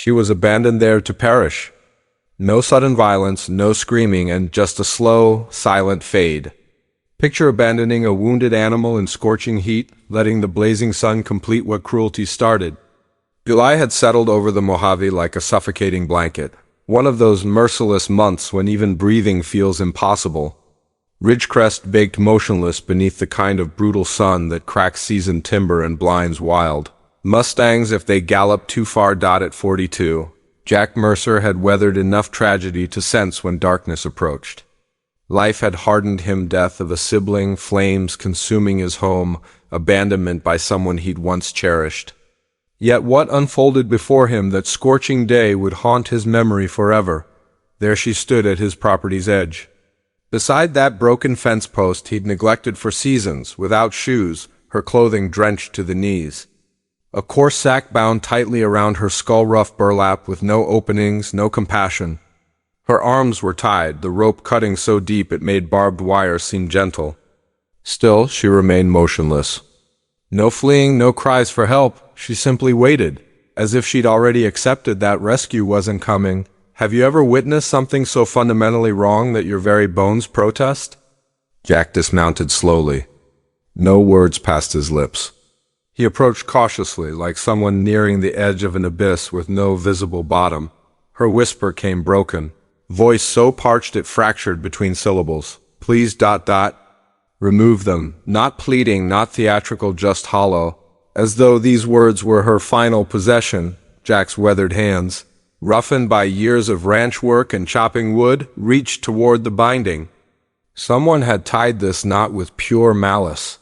She was abandoned there to perish. No sudden violence, no screaming, and just a slow, silent fade. Picture abandoning a wounded animal in scorching heat, letting the blazing sun complete what cruelty started. July had settled over the Mojave like a suffocating blanket. One of those merciless months when even breathing feels impossible. Ridgecrest baked motionless beneath the kind of brutal sun that cracks seasoned timber and blinds wild. Mustangs if they gallop too far. At 42, Jack Mercer had weathered enough tragedy to sense when darkness approached. Life had hardened him, death of a sibling, flames consuming his home, abandonment by someone he'd once cherished. Yet what unfolded before him that scorching day would haunt his memory forever? There she stood at his property's edge. Beside that broken fence post he'd neglected for seasons, without shoes, her clothing drenched to the knees. A coarse sack bound tightly around her skull-rough burlap with no openings, no compassion. Her arms were tied, the rope cutting so deep it made barbed wire seem gentle. Still, she remained motionless. No fleeing, no cries for help. She simply waited, as if she'd already accepted that rescue wasn't coming. Have you ever witnessed something so fundamentally wrong that your very bones protest? Jack dismounted slowly. No words passed his lips. He approached cautiously, like someone nearing the edge of an abyss with no visible bottom. Her whisper came broken, voice so parched it fractured between syllables. Please. Remove them. Not pleading, not theatrical, just hollow. As though these words were her final possession, Jack's weathered hands, roughened by years of ranch work and chopping wood, reached toward the binding. Someone had tied this knot with pure malice.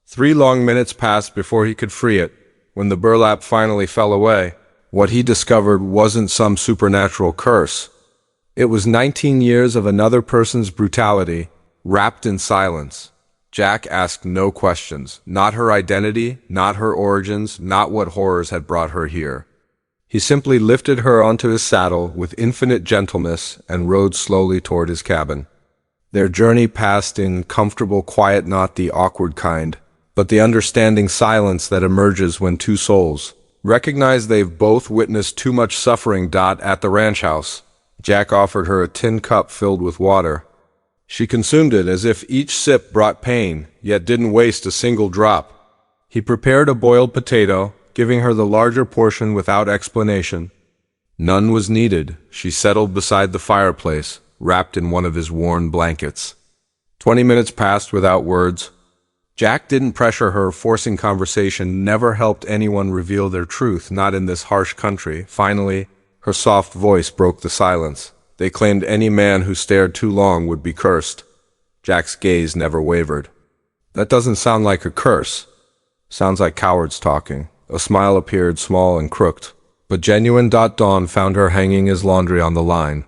3 long minutes passed before he could free it. When the burlap finally fell away, what he discovered wasn't some supernatural curse. It was 19 years of another person's brutality, wrapped in silence. Jack asked no questions, not her identity, not her origins, not what horrors had brought her here. He simply lifted her onto his saddle with infinite gentleness and rode slowly toward his cabin. Their journey passed in comfortable quiet, not the awkward kind, but the understanding silence that emerges when two souls recognize they've both witnessed too much suffering. At the ranch house, Jack offered her a tin cup filled with water. She consumed it as if each sip brought pain, yet didn't waste a single drop. He prepared a boiled potato, giving her the larger portion without explanation. None was needed. She settled beside the fireplace, wrapped in one of his worn blankets. 20 minutes passed without words. Jack didn't pressure her, forcing conversation never helped anyone reveal their truth, not in this harsh country. Finally, her soft voice broke the silence. They claimed any man who stared too long would be cursed. Jack's gaze never wavered. That doesn't sound like a curse. Sounds like cowards talking. A smile appeared, small and crooked, but genuine. Dawn found her hanging his laundry on the line.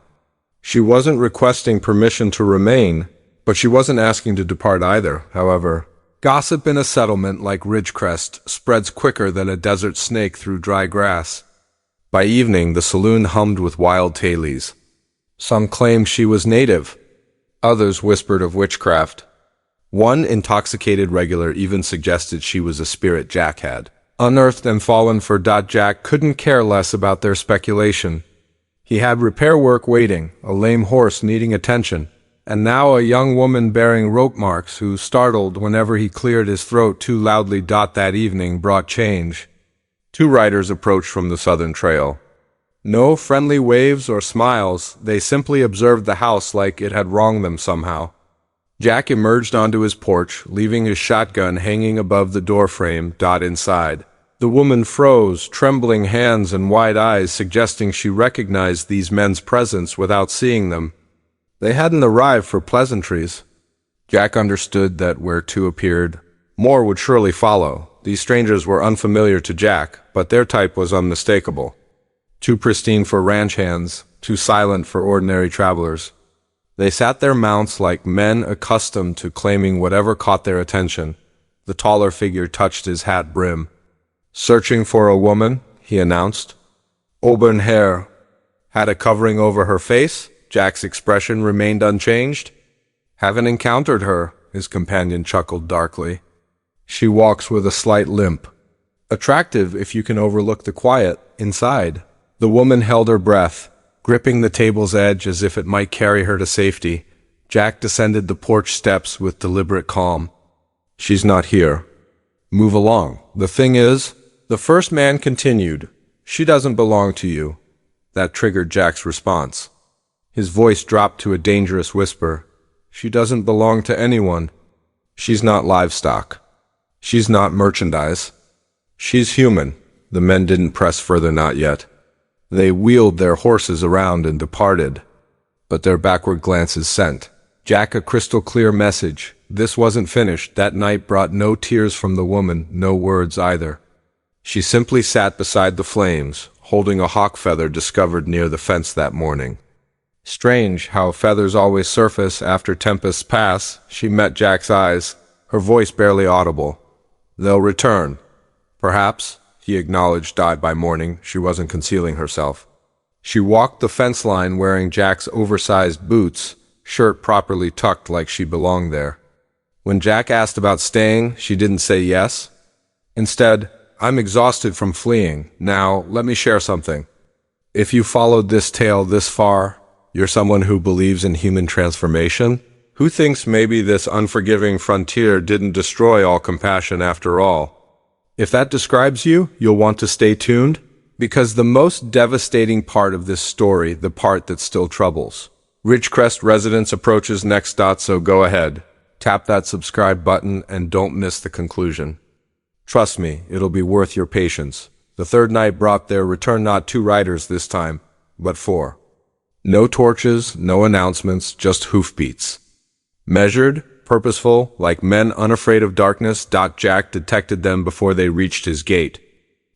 She wasn't requesting permission to remain, but she wasn't asking to depart either. However, gossip in a settlement like Ridgecrest spreads quicker than a desert snake through dry grass. By evening, the saloon hummed with wild tales. Some claimed she was native. Others whispered of witchcraft. One intoxicated regular even suggested she was a spirit Jack had unearthed and fallen for. Jack couldn't care less about their speculation. He had repair work waiting, a lame horse needing attention, and now a young woman bearing rope marks who startled whenever he cleared his throat too loudly. That evening brought change. 2 riders approached from the southern trail. No friendly waves or smiles, they simply observed the house like it had wronged them somehow. Jack emerged onto his porch, leaving his shotgun hanging above the doorframe. Inside, the woman froze, trembling hands and wide eyes suggesting she recognized these men's presence without seeing them. They hadn't arrived for pleasantries. Jack understood that where 2 appeared, more would surely follow. These strangers were unfamiliar to Jack, but their type was unmistakable. Too pristine for ranch hands, too silent for ordinary travelers. They sat their mounts like men accustomed to claiming whatever caught their attention. The taller figure touched his hat brim. Searching for a woman, he announced. Auburn hair. Had a covering over her face? Jack's expression remained unchanged. Haven't encountered her, his companion chuckled darkly. She walks with a slight limp. Attractive if you can overlook the quiet inside. The woman held her breath, gripping the table's edge as if it might carry her to safety. Jack descended the porch steps with deliberate calm. "She's not here. Move along. The thing is," the first man continued, "she doesn't belong to you." That triggered Jack's response. His voice dropped to a dangerous whisper. "She doesn't belong to anyone. She's not livestock. She's not merchandise. She's human." The men didn't press further, not yet. They wheeled their horses around and departed, but their backward glances sent Jack a crystal-clear message. This wasn't finished. That night brought no tears from the woman, no words either. She simply sat beside the flames, holding a hawk feather discovered near the fence that morning. Strange how feathers always surface after tempests pass. She met Jack's eyes, her voice barely audible. "They'll return. Perhaps," he acknowledged, died by morning. She wasn't concealing herself. She walked the fence line wearing Jack's oversized boots, shirt properly tucked like she belonged there. When Jack asked about staying, she didn't say yes. Instead, "I'm exhausted from fleeing. Now, let me share something. If you followed this tale this far, you're someone who believes in human transformation? Who thinks maybe this unforgiving frontier didn't destroy all compassion after all? If that describes you, you'll want to stay tuned, because the most devastating part of this story, the part that still troubles, Ridgecrest residents approaches next. So go ahead, tap that subscribe button and don't miss the conclusion. Trust me, it'll be worth your patience. The third night brought their return, not 2 riders this time, but 4. No torches, no announcements, just hoofbeats. Measured, purposeful, like men unafraid of darkness. Jack detected them before they reached his gate.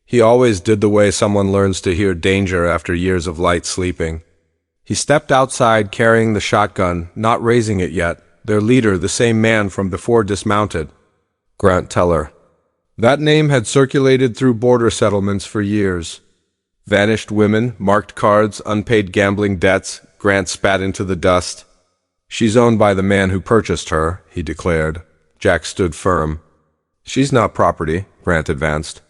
He always did the way someone learns to hear danger after years of light sleeping. He stepped outside carrying the shotgun, not raising it yet. Their leader, the same man from before, dismounted. Grant Teller. That name had circulated through border settlements for years. Vanished women, marked cards, unpaid gambling debts. Grant spat into the dust. "She's owned by the man who purchased her," he declared. Jack stood firm. "She's not property," Grant advanced.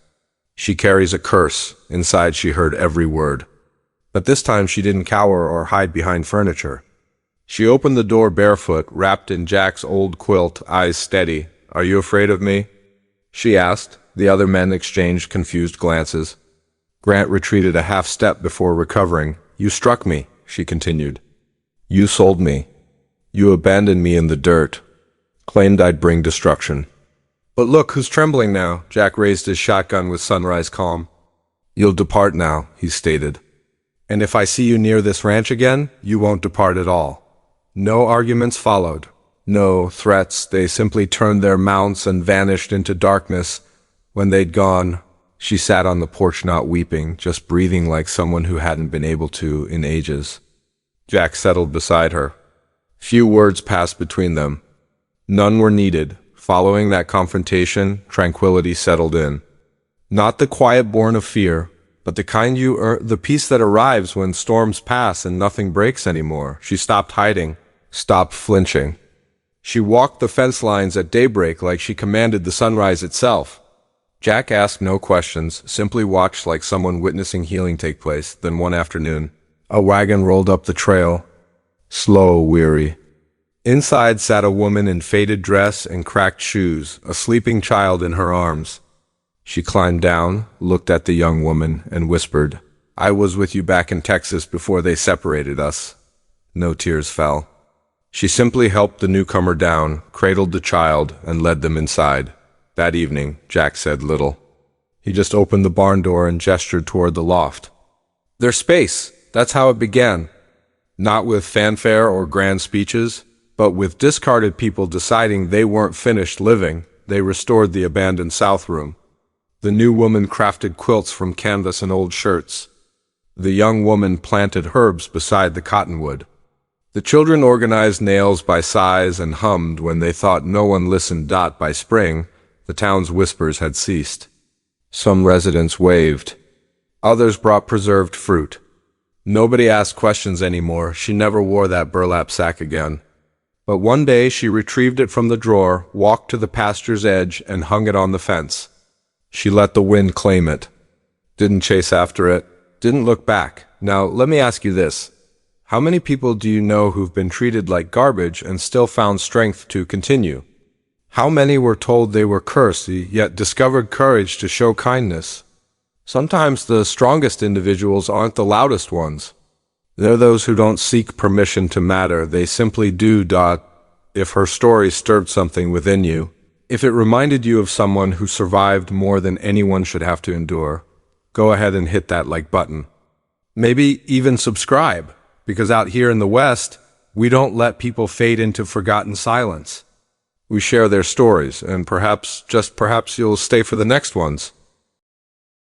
"She carries a curse." Inside she heard every word. But this time she didn't cower or hide behind furniture. She opened the door barefoot, wrapped in Jack's old quilt, eyes steady. "Are you afraid of me?" she asked. The other men exchanged confused glances. Grant retreated a half step before recovering. "You struck me," she continued. "You sold me. You abandoned me in the dirt. Claimed I'd bring destruction. But look who's trembling now." Jack raised his shotgun with sunrise calm. "You'll depart now," he stated. "And if I see you near this ranch again, you won't depart at all." No arguments followed. No threats. They simply turned their mounts and vanished into darkness. When they'd gone, she sat on the porch, not weeping, just breathing like someone who hadn't been able to in ages. Jack settled beside her. Few words passed between them. None were needed. Following that confrontation, tranquility settled in. Not the quiet born of fear, but the kind the peace that arrives when storms pass and nothing breaks anymore. She stopped hiding, stopped flinching. She walked the fence lines at daybreak like she commanded the sunrise itself. Jack asked no questions, simply watched like someone witnessing healing take place. Then one afternoon, a wagon rolled up the trail, slow, weary. Inside sat a woman in faded dress and cracked shoes, a sleeping child in her arms. She climbed down, looked at the young woman, and whispered, "I was with you back in Texas before they separated us." No tears fell. She simply helped the newcomer down, cradled the child, and led them inside. That evening, Jack said little. He just opened the barn door and gestured toward the loft. Their space, that's how it began. Not with fanfare or grand speeches, but with discarded people deciding they weren't finished living. They restored the abandoned south room. The new woman crafted quilts from canvas and old shirts. The young woman planted herbs beside the cottonwood. The children organized nails by size and hummed when they thought no one listened. By spring, the town's whispers had ceased. Some residents waved. Others brought preserved fruit. Nobody asked questions anymore. She never wore that burlap sack again. But one day she retrieved it from the drawer, walked to the pasture's edge, and hung it on the fence. She let the wind claim it. Didn't chase after it. didn't look back. Now, let me ask you this. How many people do you know who've been treated like garbage and still found strength to continue? How many were told they were cursed, yet discovered courage to show kindness? Sometimes the strongest individuals aren't the loudest ones. They're those who don't seek permission to matter. They simply do. If her story stirred something within you, if it reminded you of someone who survived more than anyone should have to endure, go ahead and hit that like button. Maybe even subscribe, because out here in the West, we don't let people fade into forgotten silence. We share their stories, and perhaps, just perhaps, you'll stay for the next ones.